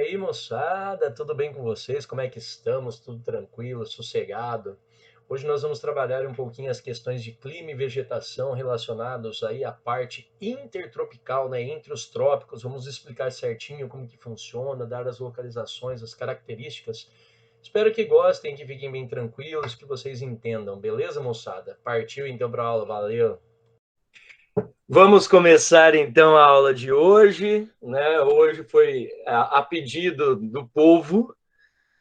aí, moçada, tudo bem com vocês? Como é que estamos? Tudo tranquilo, sossegado? Hoje nós vamos trabalhar um pouquinho as questões de clima e vegetação relacionados aí à parte intertropical, né, entre os trópicos. Vamos explicar certinho como que funciona, dar as localizações, as características. Espero que gostem, que fiquem bem tranquilos, que vocês entendam, beleza, moçada? Partiu então para a aula, valeu! Vamos começar então a aula de hoje, né? Hoje foi a pedido do povo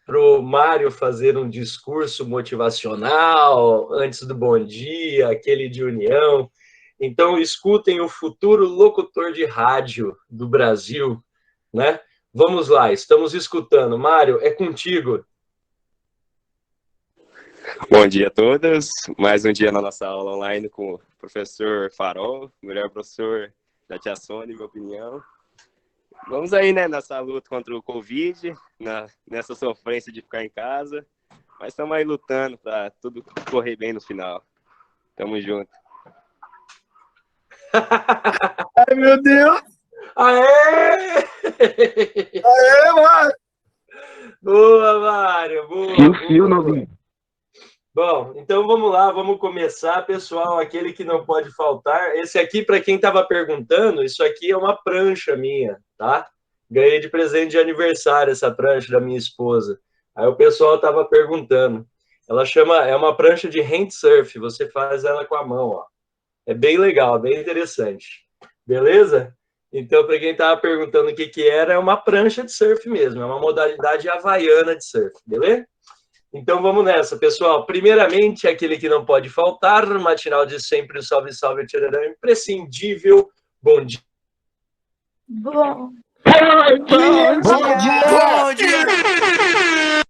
para o Mário fazer um discurso motivacional antes do bom dia, aquele de união. Então escutem o futuro locutor de rádio do Brasil, né? Vamos lá, estamos escutando. Mário, é contigo. Bom dia a todos, mais um dia na nossa aula online com o professor Farol, o melhor professor da Tia Sônia, minha opinião. Vamos aí, né, nessa luta contra o Covid, nessa sofrência de ficar em casa, mas estamos aí lutando para tudo correr bem no final. Tamo junto. Ai, meu Deus! Aê! Aê, mano! Boa, Mário, boa. Fio, novinho. Bom, então vamos lá, vamos começar, pessoal. Aquele que não pode faltar. Esse aqui, para quem estava perguntando, isso aqui é uma prancha minha, tá? Ganhei de presente de aniversário essa prancha da minha esposa. Aí o pessoal estava perguntando. Ela é uma prancha de handsurf, você faz ela com a mão, ó. É bem legal, bem interessante. Beleza? Então, para quem estava perguntando o que era, é uma prancha de surf mesmo, é uma modalidade havaiana de surf, beleza? Então vamos nessa, pessoal. Primeiramente, aquele que não pode faltar, matinal de sempre, o salve, salve, tirarão imprescindível. Bom dia. Bom dia! Bom dia!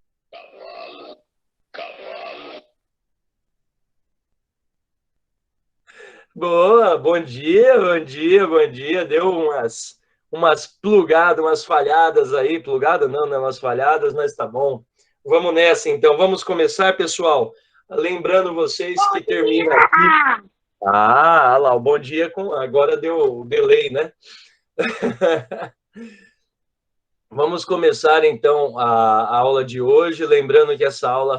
Boa, bom dia, bom dia, bom dia. Deu umas plugadas, umas falhadas aí. Plugada não, né? Umas falhadas, mas tá bom. Vamos nessa, então. Vamos começar, pessoal. Lembrando vocês que termina aqui. Ah, lá, o bom dia. Agora deu o delay, né? Vamos começar, então, a aula de hoje. Lembrando que essa aula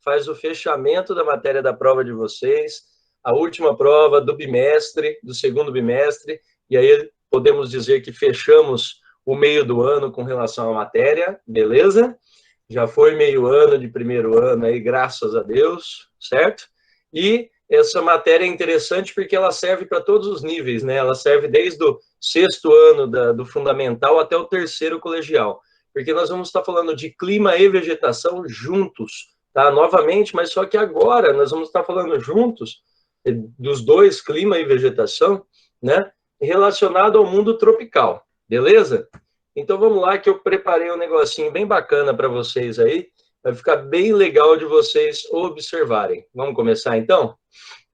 faz o fechamento da matéria da prova de vocês. A última prova do bimestre, do segundo bimestre. E aí podemos dizer que fechamos o meio do ano com relação à matéria, beleza? Já foi meio ano de primeiro ano aí, graças a Deus, certo? E essa matéria é interessante porque ela serve para todos os níveis, né? Ela serve desde o sexto ano do fundamental até o terceiro colegial, porque nós vamos estar falando de clima e vegetação juntos, tá? Novamente, mas só que agora nós vamos estar falando juntos dos dois, clima e vegetação, né? Relacionado ao mundo tropical, beleza? Então vamos lá que eu preparei um negocinho bem bacana para vocês aí, vai ficar bem legal de vocês observarem. Vamos começar então?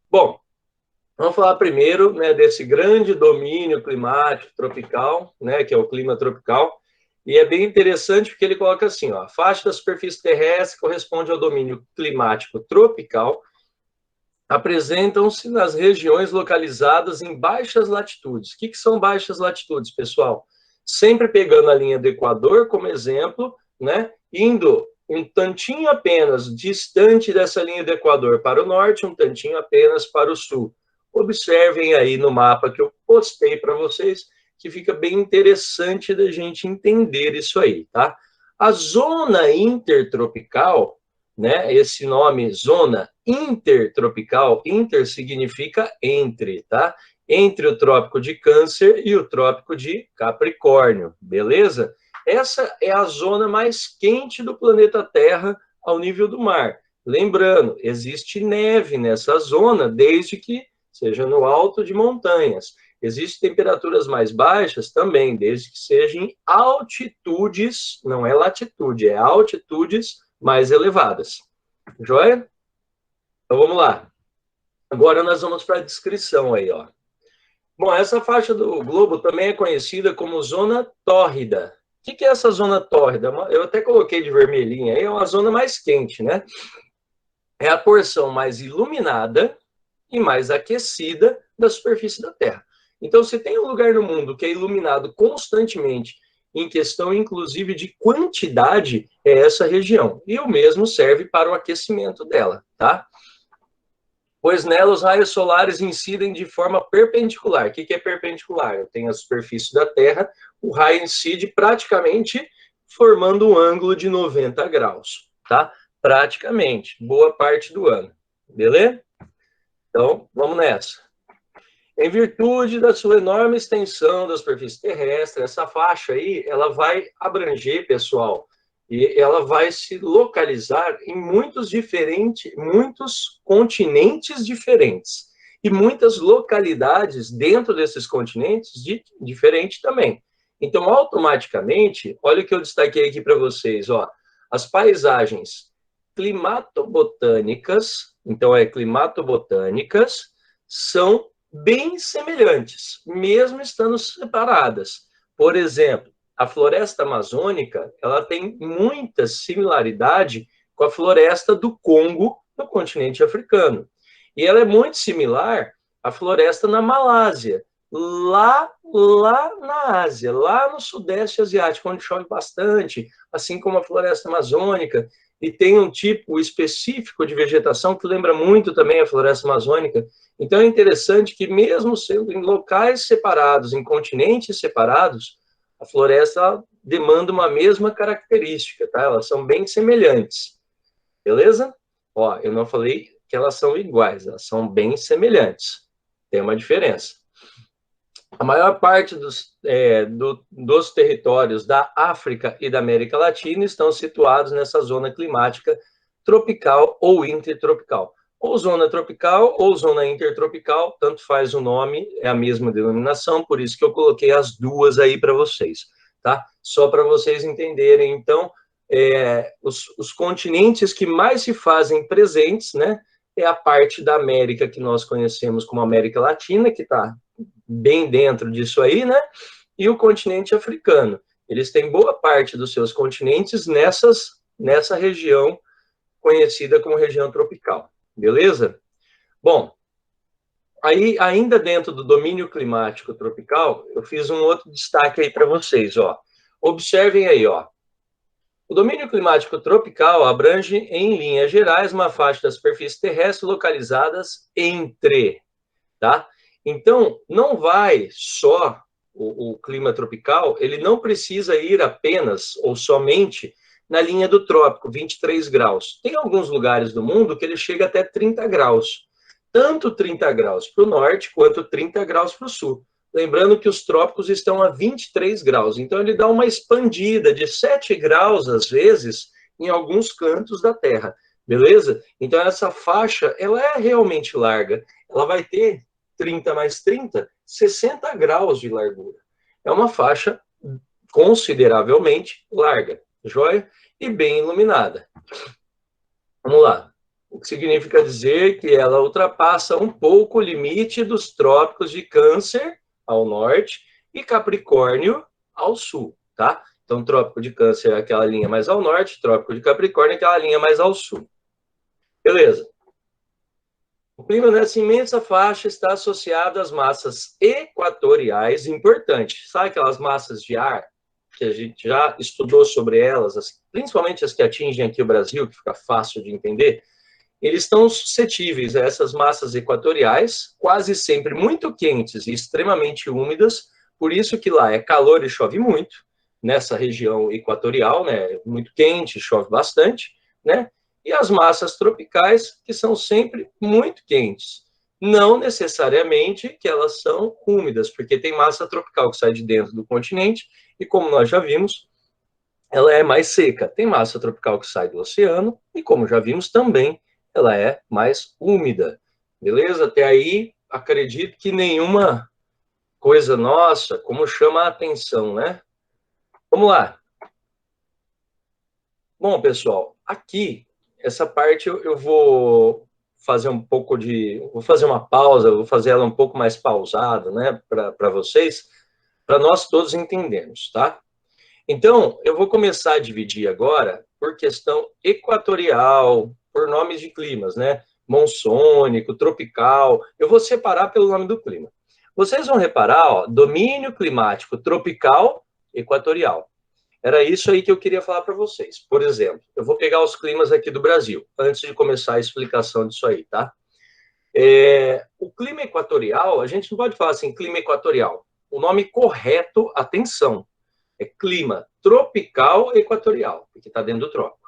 Bom, vamos falar primeiro, né, desse grande domínio climático tropical, né, que é o clima tropical, e é bem interessante porque ele coloca assim, ó, a faixa da superfície terrestre corresponde ao domínio climático tropical, apresentam-se nas regiões localizadas em baixas latitudes. O que são baixas latitudes, pessoal? Sempre pegando a linha do Equador como exemplo, né, indo um tantinho apenas distante dessa linha do Equador para o norte, um tantinho apenas para o sul. Observem aí no mapa que eu postei para vocês, que fica bem interessante da gente entender isso aí, tá? A zona intertropical, né, esse nome zona intertropical, inter significa entre, tá? Entre o trópico de Câncer e o trópico de Capricórnio, beleza? Essa é a zona mais quente do planeta Terra ao nível do mar. Lembrando, existe neve nessa zona, desde que seja no alto de montanhas. Existem temperaturas mais baixas também, desde que sejam em altitudes, não é latitude, é altitudes mais elevadas. Joia? Então vamos lá. Agora nós vamos para a descrição aí, ó. Bom, essa faixa do globo também é conhecida como zona tórrida. O que é essa zona tórrida? Eu até coloquei de vermelhinha aí, é uma zona mais quente, né? É a porção mais iluminada e mais aquecida da superfície da Terra. Então, se tem um lugar no mundo que é iluminado constantemente em questão, inclusive, de quantidade, é essa região. E o mesmo serve para o aquecimento dela, tá? Pois nela os raios solares incidem de forma perpendicular. O que é perpendicular? Eu tenho a superfície da Terra, o raio incide praticamente formando um ângulo de 90 graus, tá? Praticamente, boa parte do ano, beleza? Então, vamos nessa. Em virtude da sua enorme extensão da superfície terrestre, essa faixa aí, ela vai abranger, pessoal, e ela vai se localizar em muitos continentes diferentes e muitas localidades dentro desses continentes diferentes também. Então, automaticamente, olha o que eu destaquei aqui para vocês, ó, as paisagens climatobotânicas, então climatobotânicas, são bem semelhantes, mesmo estando separadas. Por exemplo, a floresta amazônica, ela tem muita similaridade com a floresta do Congo, no continente africano. E ela é muito similar à floresta na Malásia, lá na Ásia, lá no Sudeste Asiático, onde chove bastante, assim como a floresta amazônica, e tem um tipo específico de vegetação que lembra muito também a floresta amazônica. Então é interessante que, mesmo sendo em locais separados, em continentes separados, a floresta demanda uma mesma característica, tá? Elas são bem semelhantes, beleza? Ó, eu não falei que elas são iguais, elas são bem semelhantes. Tem uma diferença. A maior parte dos territórios da África e da América Latina estão situados nessa zona climática tropical ou intertropical. Ou zona tropical ou zona intertropical, tanto faz o nome, é a mesma denominação, por isso que eu coloquei as duas aí para vocês, tá? Só para vocês entenderem, então, os continentes que mais se fazem presentes, né, é a parte da América que nós conhecemos como América Latina, que está bem dentro disso aí, né, e o continente africano. Eles têm boa parte dos seus continentes nessa região conhecida como região tropical. Beleza? Bom, aí ainda dentro do domínio climático tropical, eu fiz um outro destaque aí para vocês, ó. Observem aí, ó. O domínio climático tropical abrange, em linhas gerais, uma faixa da superfície terrestre localizadas entre, tá? Então, não vai só o clima tropical, ele não precisa ir apenas ou somente na linha do trópico, 23 graus. Tem alguns lugares do mundo que ele chega até 30 graus. Tanto 30 graus para o norte, quanto 30 graus para o sul. Lembrando que os trópicos estão a 23 graus. Então, ele dá uma expandida de 7 graus, às vezes, em alguns cantos da Terra. Beleza? Então, essa faixa, ela é realmente larga. Ela vai ter 30 mais 30, 60 graus de largura. É uma faixa consideravelmente larga. Joia? E bem iluminada. Vamos lá. O que significa dizer que ela ultrapassa um pouco o limite dos trópicos de Câncer, ao norte, e Capricórnio, ao sul, tá? Então, trópico de Câncer é aquela linha mais ao norte, trópico de Capricórnio é aquela linha mais ao sul. Beleza. O clima nessa imensa faixa está associado às massas equatoriais, importante. Sabe aquelas massas de ar que a gente já estudou sobre elas, principalmente as que atingem aqui o Brasil, que fica fácil de entender? Eles estão suscetíveis a essas massas equatoriais, quase sempre muito quentes e extremamente úmidas, por isso que lá é calor e chove muito, nessa região equatorial, né, muito quente, chove bastante, né, e as massas tropicais, que são sempre muito quentes. Não necessariamente que elas são úmidas, porque tem massa tropical que sai de dentro do continente, e como nós já vimos, ela é mais seca. Tem massa tropical que sai do oceano, e como já vimos também, ela é mais úmida. Beleza? Até aí, acredito que nenhuma coisa nossa, como chama a atenção, né? Vamos lá. Bom, pessoal, aqui, essa parte eu vou fazer um pouco de... Vou fazer uma pausa, vou fazer ela um pouco mais pausada, né, para vocês, para nós todos entendermos, tá? Então, eu vou começar a dividir agora por questão equatorial, por nomes de climas, né? Monsônico, tropical. Eu vou separar pelo nome do clima. Vocês vão reparar, ó, domínio climático tropical, equatorial. Era isso aí que eu queria falar para vocês. Por exemplo, eu vou pegar os climas aqui do Brasil, antes de começar a explicação disso aí, tá? O clima equatorial, a gente não pode falar assim, clima equatorial. O nome correto, atenção, é clima tropical equatorial, porque está dentro do trópico.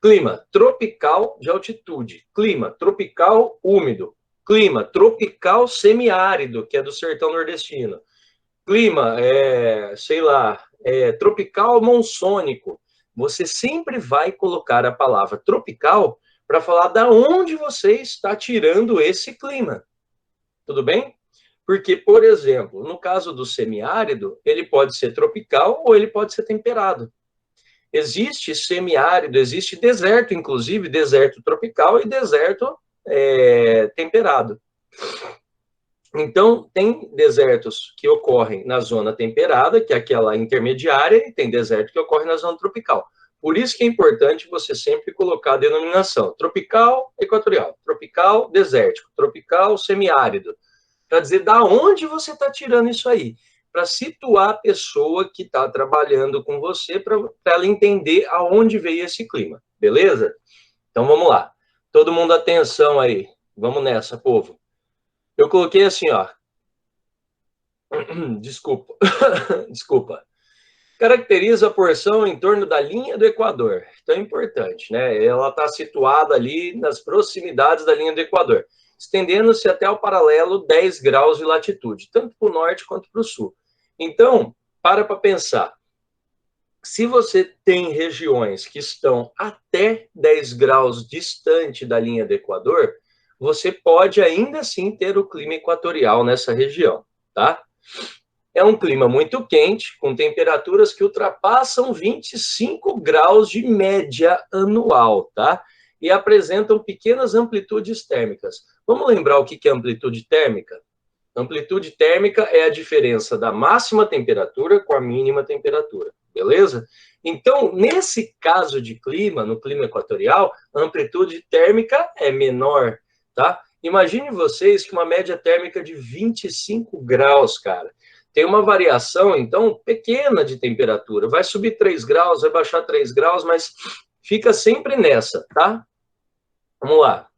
Clima tropical de altitude, clima tropical úmido, clima tropical semiárido, que é do sertão nordestino, clima, sei lá, tropical monsônico. Você sempre vai colocar a palavra tropical para falar da onde você está tirando esse clima. Tudo bem? Porque, por exemplo, no caso do semiárido, ele pode ser tropical ou ele pode ser temperado. Existe semiárido, existe deserto, inclusive deserto tropical e deserto temperado. Então, tem desertos que ocorrem na zona temperada, que é aquela intermediária, e tem deserto que ocorre na zona tropical. Por isso que é importante você sempre colocar a denominação tropical, equatorial, tropical, desértico, tropical, semiárido, para dizer da onde você está tirando isso aí, para situar a pessoa que está trabalhando com você, para ela entender aonde veio esse clima, beleza? Então, vamos lá. Todo mundo atenção aí. Vamos nessa, povo. Eu coloquei assim, ó. Desculpa. Desculpa. Caracteriza a porção em torno da linha do Equador. Então é importante, né? Ela está situada ali nas proximidades da linha do Equador, estendendo-se até o paralelo 10 graus de latitude, tanto para o norte quanto para o sul. Então, para pensar. Se você tem regiões que estão até 10 graus distante da linha do Equador, você pode ainda assim ter o clima equatorial nessa região, tá? É um clima muito quente, com temperaturas que ultrapassam 25 graus de média anual, tá? E apresentam pequenas amplitudes térmicas. Vamos lembrar o que é amplitude térmica? Amplitude térmica é a diferença da máxima temperatura com a mínima temperatura, beleza? Então, nesse caso de clima, no clima equatorial, a amplitude térmica é menor, tá? Imagine vocês que uma média térmica de 25 graus, cara. Tem uma variação, então, pequena de temperatura. Vai subir 3 graus, vai baixar 3 graus, mas fica sempre nessa, tá? Vamos lá.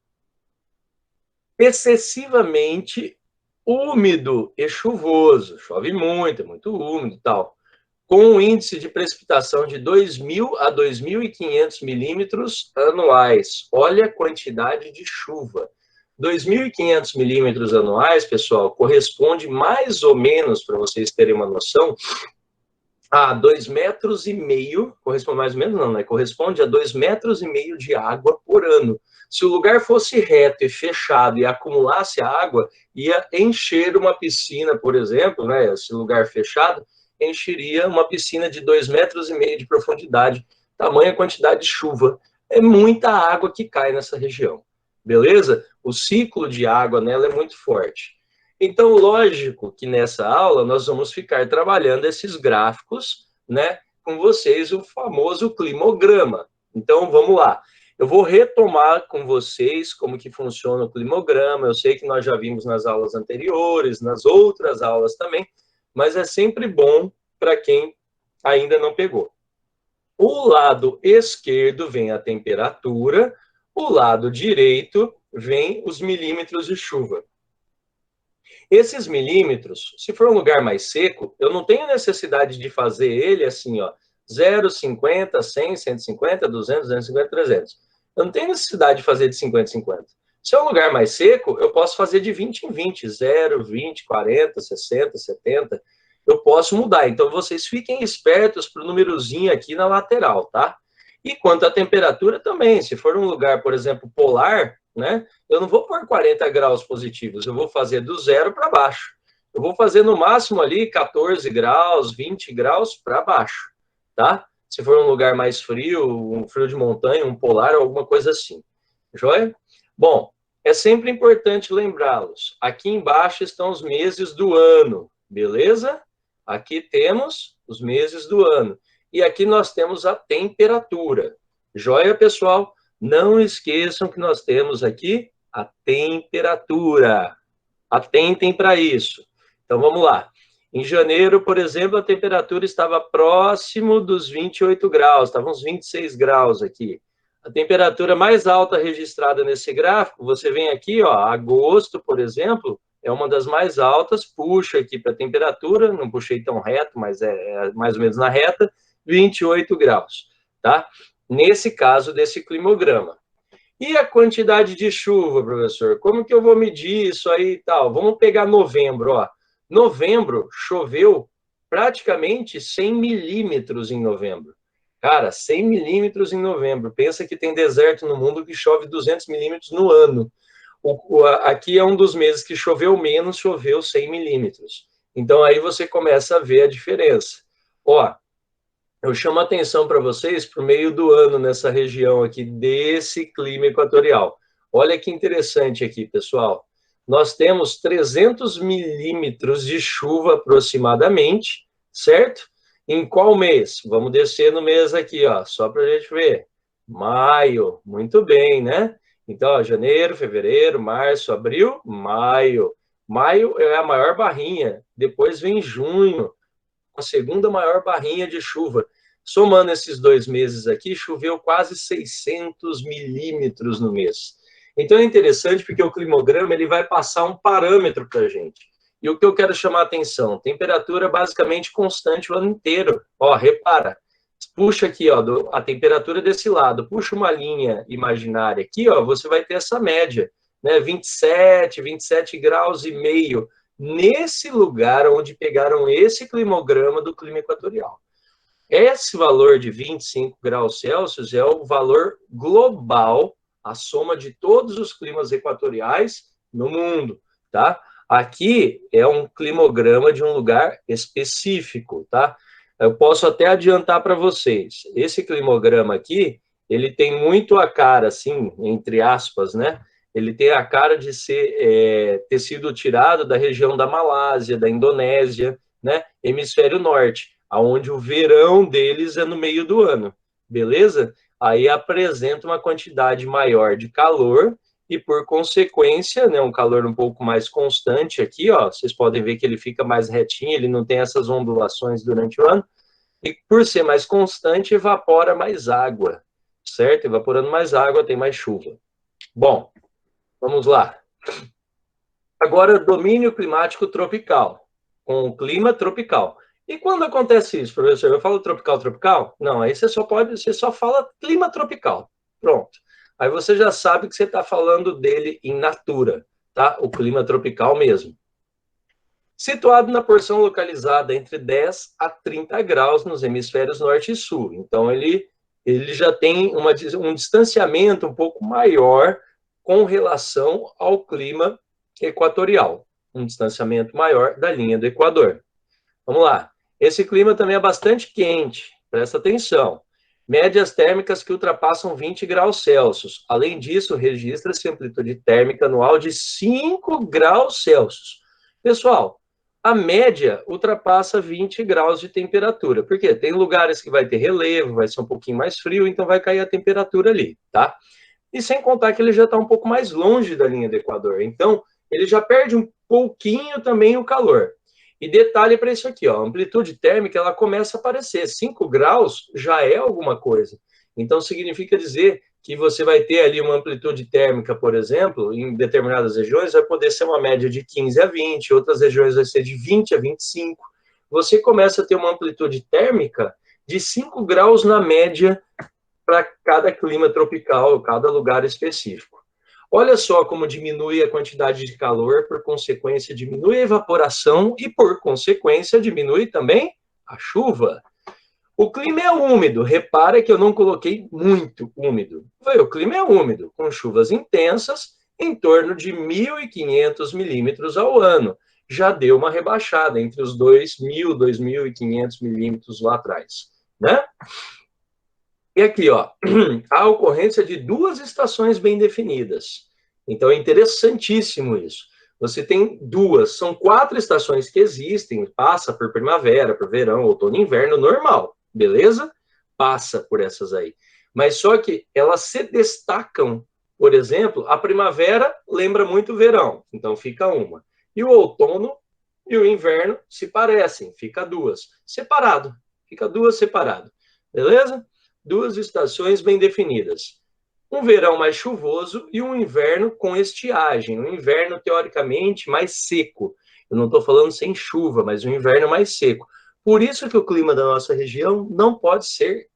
Excessivamente úmido e chuvoso. Chove muito, é muito úmido e tal. Com um índice de precipitação de 2.000 a 2.500 milímetros anuais. Olha a quantidade de chuva. 2.500 milímetros anuais, pessoal, corresponde mais ou menos, para vocês terem uma noção, a 2,5 metros, corresponde mais ou menos não, né? Corresponde a 2,5 metros de água por ano. Se o lugar fosse reto e fechado e acumulasse água, ia encher uma piscina, por exemplo, né? Esse lugar fechado, encheria uma piscina de 2,5 metros de profundidade, tamanha quantidade de chuva. É muita água que cai nessa região, beleza? O ciclo de água nela é muito forte. Então, lógico que nessa aula nós vamos ficar trabalhando esses gráficos, né, com vocês, o famoso climograma. Então, vamos lá. Eu vou retomar com vocês como que funciona o climograma. Eu sei que nós já vimos nas aulas anteriores, nas outras aulas também, mas é sempre bom para quem ainda não pegou. O lado esquerdo vem a temperatura, o lado direito vem os milímetros de chuva. Esses milímetros, se for um lugar mais seco, eu não tenho necessidade de fazer ele assim, ó, 0, 50, 100, 150, 200, 250, 300. Eu não tenho necessidade de fazer de 50 em 50. Se é um lugar mais seco, eu posso fazer de 20 em 20, 0, 20, 40, 60, 70. Eu posso mudar. Então, vocês fiquem espertos para o númerozinho aqui na lateral, tá? E quanto à temperatura também, se for um lugar, por exemplo, polar, né? Eu não vou pôr 40 graus positivos, eu vou fazer do 0 para baixo. Eu vou fazer no máximo ali 14 graus, 20 graus para baixo, tá? Se for um lugar mais frio, um frio de montanha, um polar, alguma coisa assim. Joia? Bom, é sempre importante lembrá-los. Aqui embaixo estão os meses do ano, beleza? Aqui temos os meses do ano. E aqui nós temos a temperatura. Joia, pessoal? Não esqueçam que nós temos aqui a temperatura. Atentem para isso. Então, vamos lá. Em janeiro, por exemplo, a temperatura estava próximo dos 28 graus, estavam uns 26 graus aqui. A temperatura mais alta registrada nesse gráfico, você vem aqui, ó, agosto, por exemplo, é uma das mais altas, puxa aqui para a temperatura, não puxei tão reto, mas é mais ou menos na reta, 28 graus, tá? Nesse caso desse climograma. E a quantidade de chuva, professor? Como que eu vou medir isso aí e tal? Vamos pegar novembro, ó. Novembro choveu praticamente 100 milímetros em novembro. Cara, 100 milímetros em novembro. Pensa que tem deserto no mundo que chove 200 milímetros no ano. Aqui é um dos meses que choveu menos, choveu 100 milímetros. Então, aí você começa a ver a diferença. Ó, eu chamo a atenção para vocês para o meio do ano nessa região aqui desse clima equatorial. Olha que interessante aqui, pessoal. Nós temos 300 milímetros de chuva aproximadamente, certo? Em qual mês? Vamos descer no mês aqui, ó, só para a gente ver. Maio, muito bem, né? Então, ó, janeiro, fevereiro, março, abril, maio. Maio é a maior barrinha, depois vem junho, a segunda maior barrinha de chuva. Somando esses 2 meses aqui, choveu quase 600 milímetros no mês. Então é interessante porque o climograma ele vai passar um parâmetro para a gente. E o que eu quero chamar a atenção, temperatura basicamente constante o ano inteiro. Ó, repara, puxa aqui, ó, a temperatura desse lado, puxa uma linha imaginária aqui, ó, você vai ter essa média, né, 27 graus e meio, nesse lugar onde pegaram esse climograma do clima equatorial. Esse valor de 25 graus Celsius é o valor global, a soma de todos os climas equatoriais no mundo, tá? Aqui é um climograma de um lugar específico, tá? Eu posso até adiantar para vocês, esse climograma aqui, ele tem muito a cara, assim, entre aspas, né? Ele tem a cara de ter sido tirado da região da Malásia, da Indonésia, né? Hemisfério Norte, onde o verão deles é no meio do ano, beleza? Aí apresenta uma quantidade maior de calor e, por consequência, né, um calor um pouco mais constante aqui, ó, vocês podem ver que ele fica mais retinho, ele não tem essas ondulações durante o ano, e por ser mais constante, evapora mais água, certo? Evaporando mais água, tem mais chuva. Bom, vamos lá. Agora, domínio climático tropical, com o clima tropical. E quando acontece isso, professor? Eu falo tropical? Não, aí você só fala clima tropical. Pronto. Aí você já sabe que você está falando dele em natura, tá? O clima tropical mesmo. Situado na porção localizada entre 10 a 30 graus nos hemisférios norte e sul. Então, ele já tem um distanciamento um pouco maior com relação ao clima equatorial. Um distanciamento maior da linha do Equador. Vamos lá. Esse clima também é bastante quente, presta atenção. Médias térmicas que ultrapassam 20 graus Celsius. Além disso, registra-se amplitude térmica anual de 5 graus Celsius. Pessoal, a média ultrapassa 20 graus de temperatura. Por quê? Tem lugares que vai ter relevo, vai ser um pouquinho mais frio, então vai cair a temperatura ali, tá? E sem contar que ele já está um pouco mais longe da linha do Equador. Então, ele já perde um pouquinho também o calor. E detalhe para isso aqui, ó, a amplitude térmica ela começa a aparecer. 5 graus já é alguma coisa. Então, significa dizer que você vai ter ali uma amplitude térmica, por exemplo, em determinadas regiões, vai poder ser uma média de 15 a 20, outras regiões vai ser de 20 a 25. Você começa a ter uma amplitude térmica de 5 graus na média para cada clima tropical, cada lugar específico. Olha só como diminui a quantidade de calor, por consequência, diminui a evaporação e, por consequência, diminui também a chuva. O clima é úmido. Repara que eu não coloquei muito úmido. O clima é úmido, com chuvas intensas, em torno de 1.500 milímetros ao ano. Já deu uma rebaixada entre os 2.000, 2.500 milímetros lá atrás, né? E aqui, ó, a ocorrência de 2 estações bem definidas. Então, é interessantíssimo isso. Você tem 2, são 4 estações que existem, passa por primavera, por verão, outono e inverno normal, beleza? Passa por essas aí. Mas só que elas se destacam, por exemplo, a primavera lembra muito o verão, então fica uma. E o outono e o inverno se parecem, fica duas. Separado, fica duas separado. Beleza? Duas estações bem definidas. Um verão mais chuvoso e um inverno com estiagem. Um inverno, teoricamente, mais seco. Eu não estou falando sem chuva, mas um inverno mais seco. Por isso que o clima da nossa região não pode ser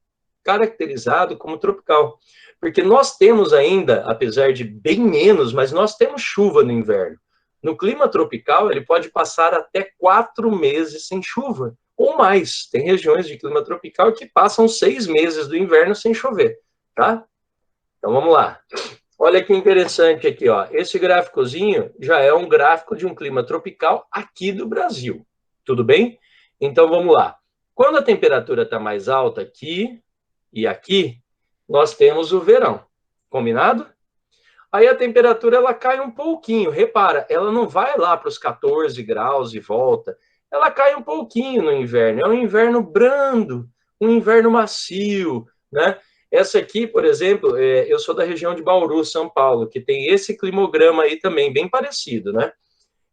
caracterizado como tropical. Porque nós temos ainda, apesar de bem menos, mas nós temos chuva no inverno. No clima tropical, ele pode passar até 4 meses sem chuva, ou mais. Tem regiões de clima tropical que passam 6 meses do inverno sem chover, tá? Então, vamos lá. Olha que interessante aqui, ó. Esse gráficozinho já é um gráfico de um clima tropical aqui do Brasil. Tudo bem? Então, vamos lá. Quando a temperatura está mais alta aqui e aqui, nós temos o verão. Combinado? Aí a temperatura ela cai um pouquinho. Repara, ela não vai lá para os 14 graus e volta. Ela cai um pouquinho no inverno. É um inverno brando, um inverno macio, né? Essa aqui, por exemplo, eu sou da região de Bauru, São Paulo, que tem esse climograma aí também, bem parecido, né?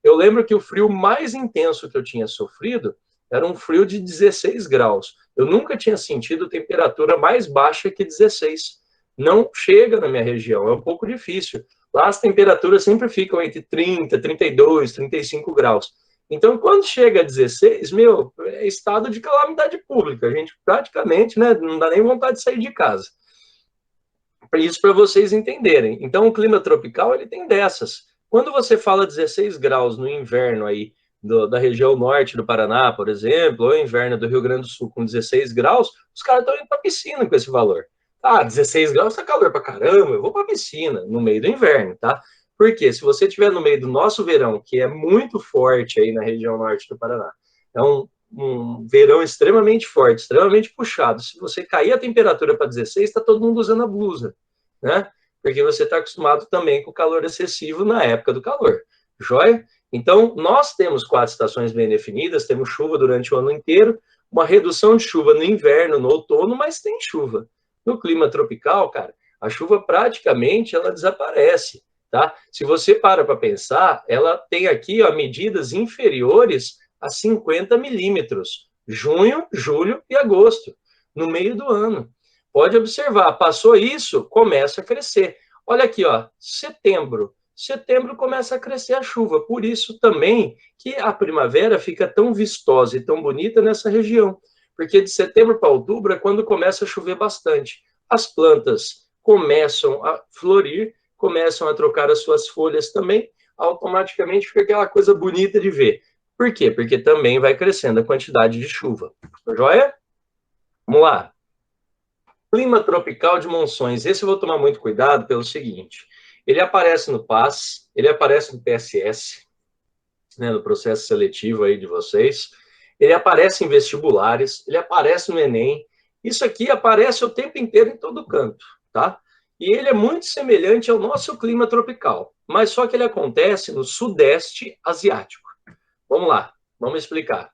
Eu lembro que o frio mais intenso que eu tinha sofrido era um frio de 16 graus. Eu nunca tinha sentido temperatura mais baixa que 16. Não chega na minha região, é um pouco difícil. Lá as temperaturas sempre ficam entre 30, 32, 35 graus. Então, quando chega a 16, meu, é estado de calamidade pública. A gente praticamente, né, não dá nem vontade de sair de casa. Isso para vocês entenderem. Então, o clima tropical, ele tem dessas. Quando você fala 16 graus no inverno aí, da região norte do Paraná, por exemplo, ou inverno do Rio Grande do Sul com 16 graus, os caras estão indo para a piscina com esse valor. Ah, 16 graus tá calor pra caramba, eu vou pra piscina no meio do inverno, tá? Porque se você estiver no meio do nosso verão, que é muito forte aí na região norte do Paraná, é um verão extremamente forte, extremamente puxado. Se você cair a temperatura para 16, está todo mundo usando a blusa, né? Porque você está acostumado também com o calor excessivo na época do calor, joia? Então, nós temos 4 estações bem definidas, temos chuva durante o ano inteiro, uma redução de chuva no inverno, no outono, mas tem chuva. No clima tropical, cara, a chuva praticamente ela desaparece, tá? Se você para pensar, ela tem aqui ó, medidas inferiores a 50 milímetros, junho, julho e agosto, no meio do ano. Pode observar, passou isso, começa a crescer. Olha aqui, ó, setembro. Setembro começa a crescer a chuva, por isso também que a primavera fica tão vistosa e tão bonita nessa região. Porque de setembro para outubro é quando começa a chover bastante. As plantas começam a florir, começam a trocar as suas folhas também, automaticamente fica aquela coisa bonita de ver. Por quê? Porque também vai crescendo a quantidade de chuva. Joia? Vamos lá. Clima tropical de monções. Esse eu vou tomar muito cuidado pelo seguinte. Ele aparece no PAS, ele aparece no PSS, né, no processo seletivo aí de vocês. Ele aparece em vestibulares, ele aparece no Enem. Isso aqui aparece o tempo inteiro em todo canto, tá? E ele é muito semelhante ao nosso clima tropical, mas só que ele acontece no Sudeste Asiático. Vamos lá, vamos explicar.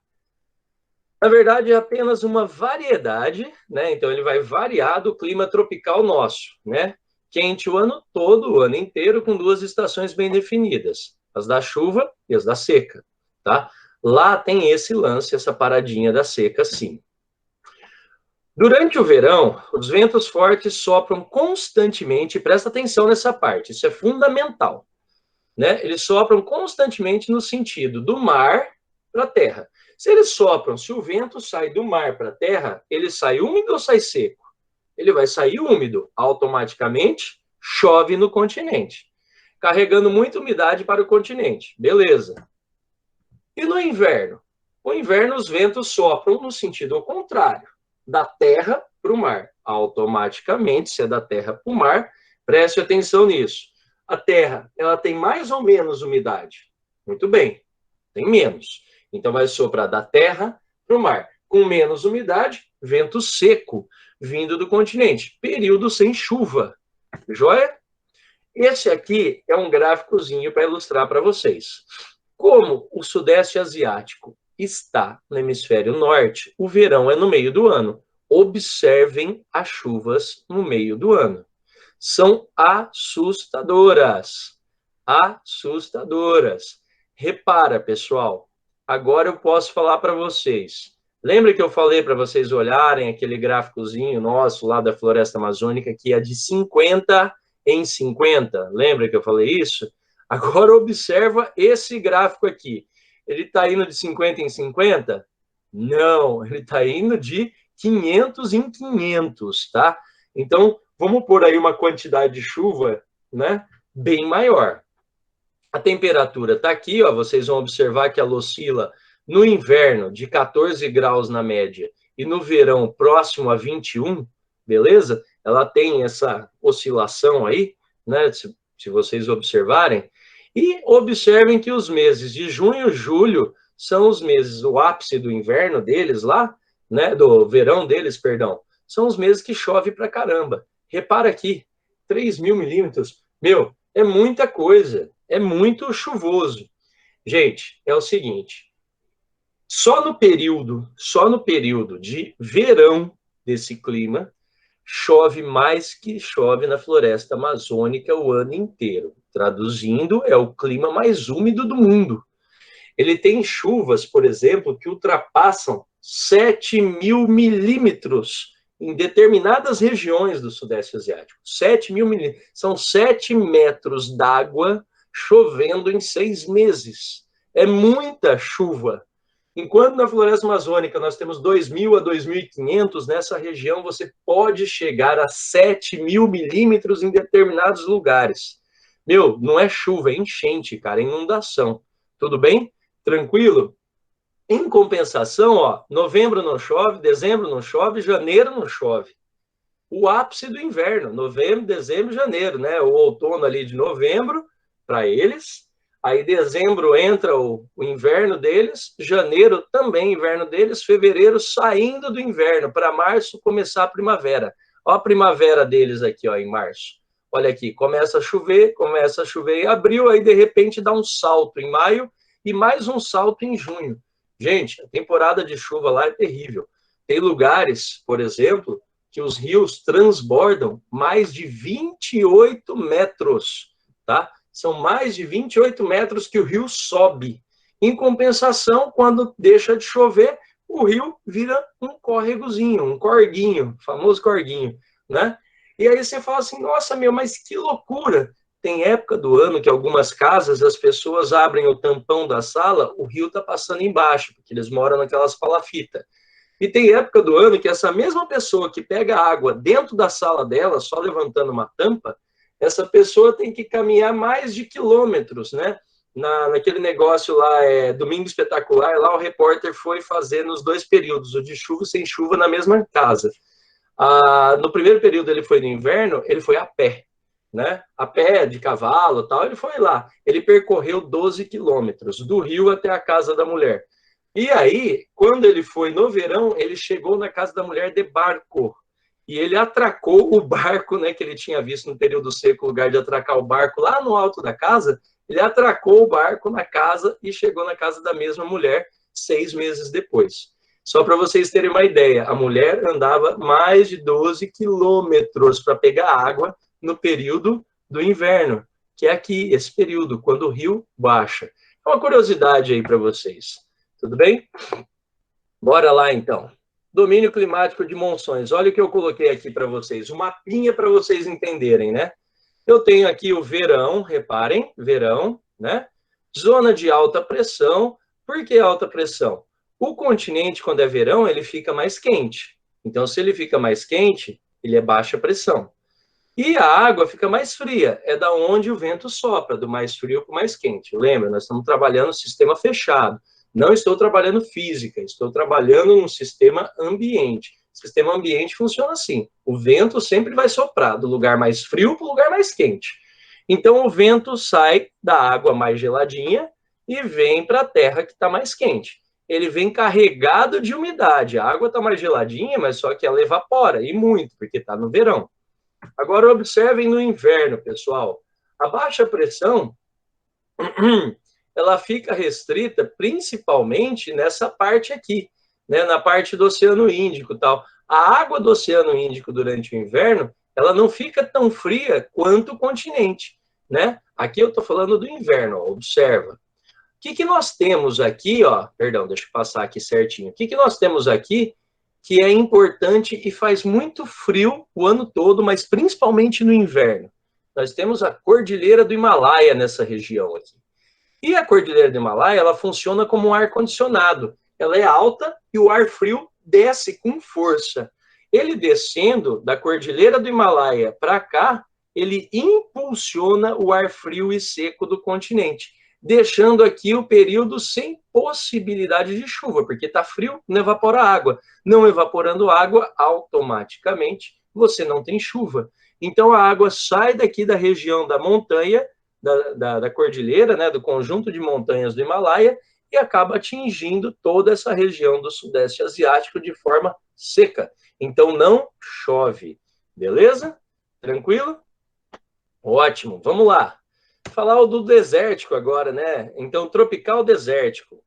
Na verdade, é apenas uma variedade, né? Então, ele vai variar do clima tropical nosso, né? Quente o ano todo, o ano inteiro, com 2 estações bem definidas, as da chuva e as da seca, tá? Lá tem esse lance, essa paradinha da seca, sim. Durante o verão, os ventos fortes sopram constantemente, presta atenção nessa parte, isso é fundamental, né? Eles sopram constantemente no sentido do mar para a terra. Se eles sopram, se o vento sai do mar para a terra, ele sai úmido ou sai seco? Ele vai sair úmido, automaticamente chove no continente, carregando muita umidade para o continente, beleza. E no inverno? No inverno, os ventos sopram no sentido ao contrário, da terra para o mar. Automaticamente, se é da terra para o mar, preste atenção nisso. A terra, ela tem mais ou menos umidade? Muito bem, tem menos. Então, vai soprar da terra para o mar. Com menos umidade, vento seco, vindo do continente. Período sem chuva. Joia? Esse aqui é um gráficozinho para ilustrar para vocês. Como o Sudeste Asiático está no hemisfério norte, o verão é no meio do ano. Observem as chuvas no meio do ano. São assustadoras. Assustadoras. Repara, pessoal, agora eu posso falar para vocês. Lembra que eu falei para vocês olharem aquele gráficozinho nosso lá da Floresta Amazônica, que é de 50 em 50? Lembra que eu falei isso? Agora observa esse gráfico aqui. Ele está indo de 50 em 50? Não, ele está indo de 500 em 500, tá? Então, vamos pôr aí uma quantidade de chuva, né, bem maior. A temperatura está aqui, ó, vocês vão observar que ela oscila no inverno de 14 graus na média e no verão próximo a 21, beleza? Ela tem essa oscilação aí, né, se vocês observarem. E observem que os meses de junho e julho são os meses, o ápice do inverno deles lá, né, do verão deles, perdão, são os meses que chove pra caramba. Repara aqui, 3.000 milímetros, meu, é muita coisa, é muito chuvoso. Gente, é o seguinte, só no período de verão desse clima, chove mais que chove na floresta amazônica o ano inteiro. Traduzindo, é o clima mais úmido do mundo. Ele tem chuvas, por exemplo, que ultrapassam 7.000 milímetros em determinadas regiões do Sudeste Asiático. 7.000 milímetros. São 7 metros d'água chovendo em 6 meses. É muita chuva. Enquanto na floresta amazônica nós temos 2.000 a 2.500, nessa região você pode chegar a 7.000 milímetros em determinados lugares. Meu, não é chuva, é enchente, cara, é inundação. Tudo bem? Tranquilo? Em compensação, ó, novembro não chove, dezembro não chove, janeiro não chove. O ápice do inverno, novembro, dezembro, janeiro, né? O outono ali de novembro, para eles. Aí dezembro entra o inverno deles, janeiro também inverno deles, fevereiro saindo do inverno, para março começar a primavera. Ó a primavera deles aqui, ó, em março. Olha aqui, começa a chover em abril, aí de repente dá um salto em maio e mais um salto em junho. Gente, a temporada de chuva lá é terrível. Tem lugares, por exemplo, que os rios transbordam mais de 28 metros, tá? São mais de 28 metros que o rio sobe. Em compensação, quando deixa de chover, o rio vira um córregozinho, um corguinho, famoso corguinho, né? E aí você fala assim, nossa, meu, mas que loucura! Tem época do ano que algumas casas, as pessoas abrem o tampão da sala, o rio está passando embaixo, porque eles moram naquelas palafitas. E tem época do ano que essa mesma pessoa que pega água dentro da sala dela, só levantando uma tampa, essa pessoa tem que caminhar mais de quilômetros, né? Naquele negócio lá, Domingo Espetacular, lá o repórter foi fazer nos 2 períodos, o de chuva e sem chuva, na mesma casa. No primeiro período ele foi no inverno, ele foi a pé, né? A pé, de cavalo e tal, ele foi lá. Ele percorreu 12 quilômetros, do rio até a casa da mulher. E aí, quando ele foi no verão, ele chegou na casa da mulher de barco. E ele atracou o barco, né, que ele tinha visto no período seco, o lugar de atracar o barco lá no alto da casa, ele atracou o barco na casa e chegou na casa da mesma mulher 6 meses depois. Só para vocês terem uma ideia, a mulher andava mais de 12 quilômetros para pegar água no período do inverno, que é aqui, esse período, quando o rio baixa. É uma curiosidade aí para vocês. Tudo bem? Bora lá, então. Domínio climático de monções. Olha o que eu coloquei aqui para vocês. Um mapinha para vocês entenderem, né? Eu tenho aqui o verão, reparem, verão, né? Zona de alta pressão. Por que alta pressão? O continente, quando é verão, ele fica mais quente. Então, se ele fica mais quente, ele é baixa pressão. E a água fica mais fria. É da onde o vento sopra, do mais frio para o mais quente. Lembra, nós estamos trabalhando no sistema fechado. Não estou trabalhando física, estou trabalhando num sistema ambiente. O sistema ambiente funciona assim. O vento sempre vai soprar do lugar mais frio para o lugar mais quente. Então, o vento sai da água mais geladinha e vem para a terra que está mais quente. Ele vem carregado de umidade. A água está mais geladinha, mas só que ela evapora, e muito, porque está no verão. Agora, observem no inverno, pessoal. A baixa pressão, ela fica restrita principalmente nessa parte aqui, né, na parte do Oceano Índico e tal. A água do Oceano Índico durante o inverno, ela não fica tão fria quanto o continente, né? Aqui eu estou falando do inverno, ó, observa. que nós temos aqui, ó, perdão, deixa eu passar aqui certinho. O que nós temos aqui que é importante e faz muito frio o ano todo, mas principalmente no inverno? Nós temos a Cordilheira do Himalaia nessa região aqui. E a Cordilheira do Himalaia, ela funciona como um ar-condicionado. Ela é alta e o ar frio desce com força. Ele descendo da Cordilheira do Himalaia para cá, ele impulsiona o ar frio e seco do continente, deixando aqui o período sem possibilidade de chuva, porque está frio, não evapora água. Não evaporando água, automaticamente você não tem chuva. Então a água sai daqui da região da montanha, da cordilheira, né, do conjunto de montanhas do Himalaia, e acaba atingindo toda essa região do Sudeste Asiático de forma seca. Então não chove. Beleza? Tranquilo? Ótimo. Vamos lá. Falar do desértico agora, né? Então, tropical desértico.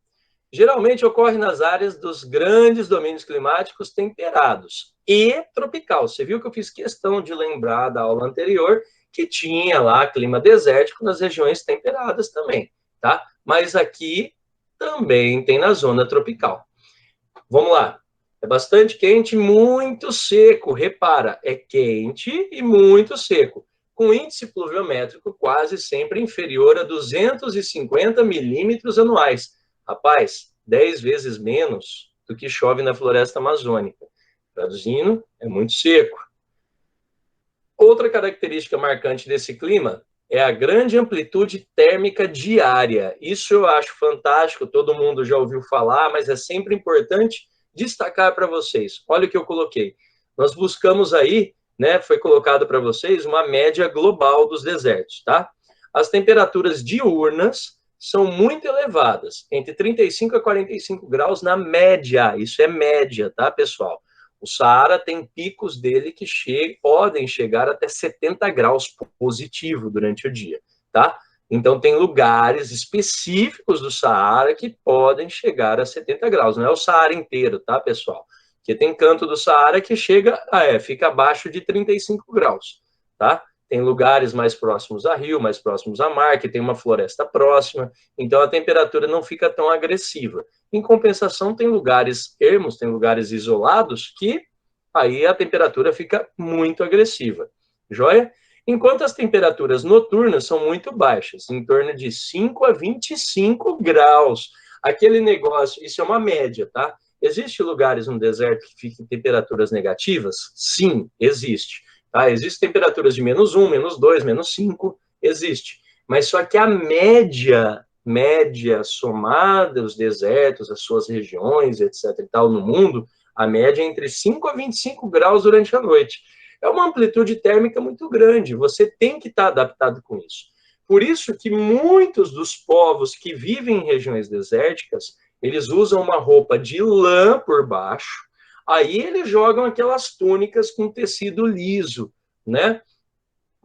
Geralmente ocorre nas áreas dos grandes domínios climáticos temperados e tropical. Você viu que eu fiz questão de lembrar da aula anterior que tinha lá clima desértico nas regiões temperadas também, tá? Mas aqui também tem na zona tropical. Vamos lá. É bastante quente e muito seco. Repara, é quente e muito seco, com índice pluviométrico quase sempre inferior a 250 milímetros anuais. Rapaz, 10 vezes menos do que chove na floresta amazônica. Traduzindo, é muito seco. Outra característica marcante desse clima é a grande amplitude térmica diária. Isso eu acho fantástico, todo mundo já ouviu falar, mas é sempre importante destacar para vocês. Olha o que eu coloquei. Nós buscamos aí, né, foi colocado para vocês uma média global dos desertos, tá? As temperaturas diurnas são muito elevadas, entre 35 a 45 graus na média. Isso é média, tá, pessoal? O Saara tem picos dele que podem chegar até 70 graus positivo durante o dia, tá? Então, tem lugares específicos do Saara que podem chegar a 70 graus. Não é o Saara inteiro, tá, pessoal? Porque tem canto do Saara que fica abaixo de 35 graus, tá? Tem lugares mais próximos a rio, mais próximos a mar, que tem uma floresta próxima, então a temperatura não fica tão agressiva. Em compensação, tem lugares ermos, tem lugares isolados, que aí a temperatura fica muito agressiva. Joia? Enquanto as temperaturas noturnas são muito baixas, em torno de 5 a 25 graus. Aquele negócio, isso é uma média, tá? Existem lugares no deserto que ficam em temperaturas negativas? Sim, existe. Tá? Existem temperaturas de -1, -2, -5, existe. Mas só que a média somada, os desertos, as suas regiões, etc. e tal, no mundo, a média é entre 5 a 25 graus durante a noite. É uma amplitude térmica muito grande, você tem que estar adaptado com isso. Por isso que muitos dos povos que vivem em regiões desérticas, eles usam uma roupa de lã por baixo, aí eles jogam aquelas túnicas com tecido liso, né?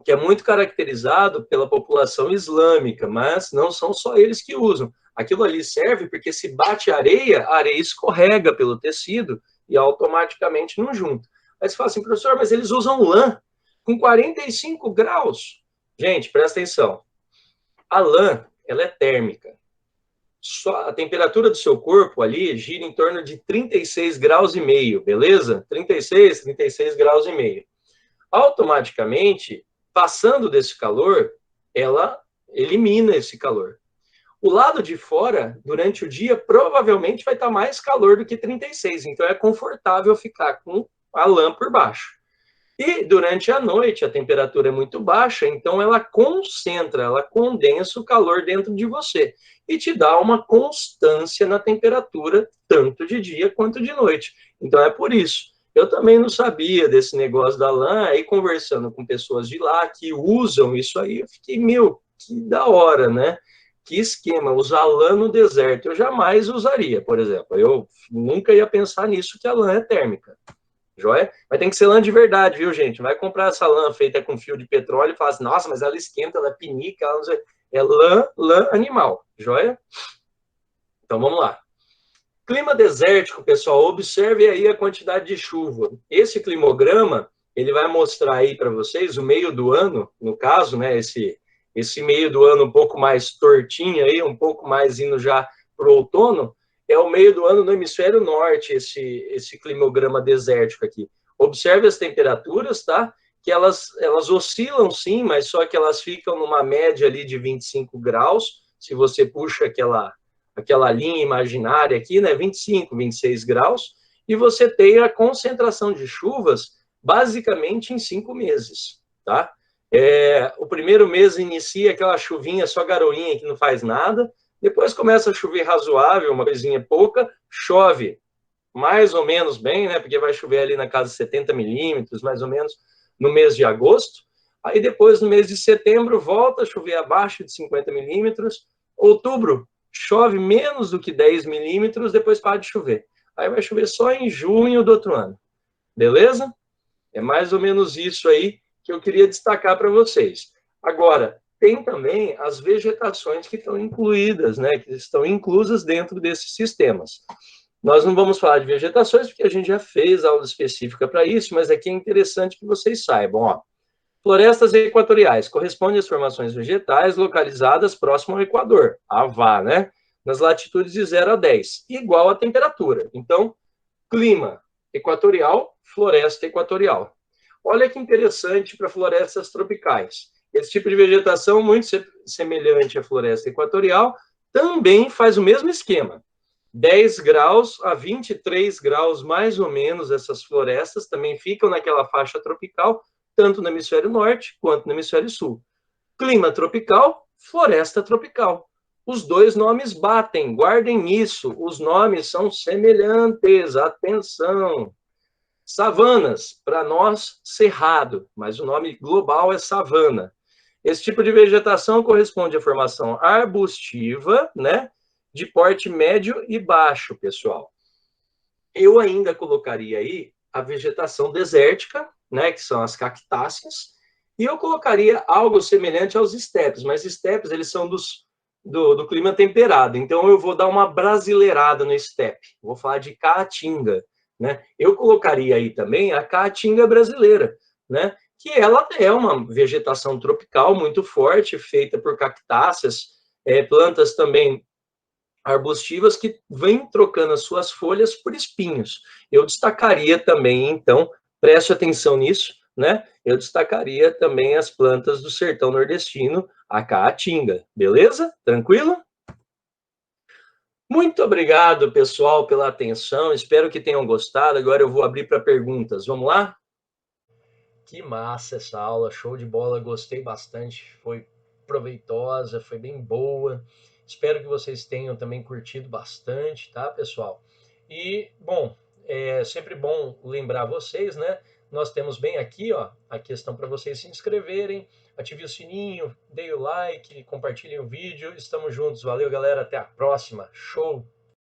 Que é muito caracterizado pela população islâmica, mas não são só eles que usam. Aquilo ali serve porque se bate a areia escorrega pelo tecido e automaticamente não junta. Aí você fala assim, professor, mas eles usam lã com 45 graus. Gente, presta atenção. A lã, ela é térmica. Só a temperatura do seu corpo ali gira em torno de 36 graus e meio, beleza? 36 graus e meio. Automaticamente, passando desse calor, ela elimina esse calor. O lado de fora, durante o dia, provavelmente vai estar mais calor do que 36, então é confortável ficar com a lã por baixo. E durante a noite, a temperatura é muito baixa, então ela concentra, ela condensa o calor dentro de você e te dá uma constância na temperatura, tanto de dia quanto de noite. Então é por isso. Eu também não sabia desse negócio da lã, aí conversando com pessoas de lá que usam isso aí, eu fiquei, que da hora, né? Que esquema, usar lã no deserto. Eu jamais usaria, por exemplo. Eu nunca ia pensar nisso, que a lã é térmica. Joia? Mas tem que ser lã de verdade, viu, gente? Vai comprar essa lã feita com fio de petróleo e fala assim, nossa, mas ela esquenta, ela pinica, ela não sei. É lã animal, joia? Então, vamos lá. Clima desértico, pessoal, observe aí a quantidade de chuva. Esse climograma, ele vai mostrar aí para vocês o meio do ano, no caso, né, esse esse meio do ano um pouco mais tortinho aí, um pouco mais indo já para o outono, é o meio do ano no hemisfério norte, esse climograma desértico aqui. Observe as temperaturas, tá? Que elas oscilam sim, mas só que elas ficam numa média ali de 25 graus, se você puxa aquela linha imaginária aqui, né? 25, 26 graus, e você tem a concentração de chuvas basicamente em 5 meses, tá? O primeiro mês inicia aquela chuvinha, só garoinha que não faz nada, depois começa a chover razoável, uma coisinha pouca, chove mais ou menos bem, né? Porque vai chover ali na casa de 70 milímetros, mais ou menos, no mês de agosto. Aí depois, no mês de setembro, volta a chover abaixo de 50 milímetros. Outubro, chove menos do que 10 milímetros, depois para de chover. Aí vai chover só em junho do outro ano. Beleza? É mais ou menos isso aí que eu queria destacar para vocês. Agora, tem também as vegetações que estão incluídas, né? Que estão inclusas dentro desses sistemas. Nós não vamos falar de vegetações, porque a gente já fez aula específica para isso, mas aqui é interessante que vocês saibam. Ó, florestas equatoriais correspondem às formações vegetais localizadas próximo ao Equador, a VA, né? Nas latitudes de 0 a 10, igual à temperatura. Então, clima equatorial, floresta equatorial. Olha que interessante para florestas tropicais. Esse tipo de vegetação, muito semelhante à floresta equatorial, também faz o mesmo esquema. 10 graus a 23 graus, mais ou menos, essas florestas também ficam naquela faixa tropical, tanto no hemisfério norte quanto no hemisfério sul. Clima tropical, floresta tropical. Os dois nomes batem, guardem isso, os nomes são semelhantes, atenção. Savanas, para nós, cerrado, mas o nome global é savana. Esse tipo de vegetação corresponde à formação arbustiva, né? De porte médio e baixo, pessoal. Eu ainda colocaria aí a vegetação desértica, né, que são as cactáceas, e eu colocaria algo semelhante aos estepes, mas estepes, eles são do clima temperado, então eu vou dar uma brasileirada no estepe, vou falar de caatinga, né? Eu colocaria aí também a caatinga brasileira, né, que ela é uma vegetação tropical muito forte, feita por cactáceas, plantas também arbustivas que vêm trocando as suas folhas por espinhos. Eu destacaria também, então, preste atenção nisso, né? Eu destacaria também as plantas do sertão nordestino, a caatinga, beleza? Tranquilo? Muito obrigado, pessoal, pela atenção. Espero que tenham gostado. Agora eu vou abrir para perguntas. Vamos lá? Que massa essa aula, show de bola. Gostei bastante. Foi proveitosa, foi bem boa. Espero que vocês tenham também curtido bastante, tá, pessoal? E, bom, é sempre bom lembrar vocês, né? Nós temos bem aqui, ó, a questão para vocês se inscreverem, ative o sininho, dê o like, compartilhem o vídeo. Estamos juntos. Valeu, galera. Até a próxima. Show!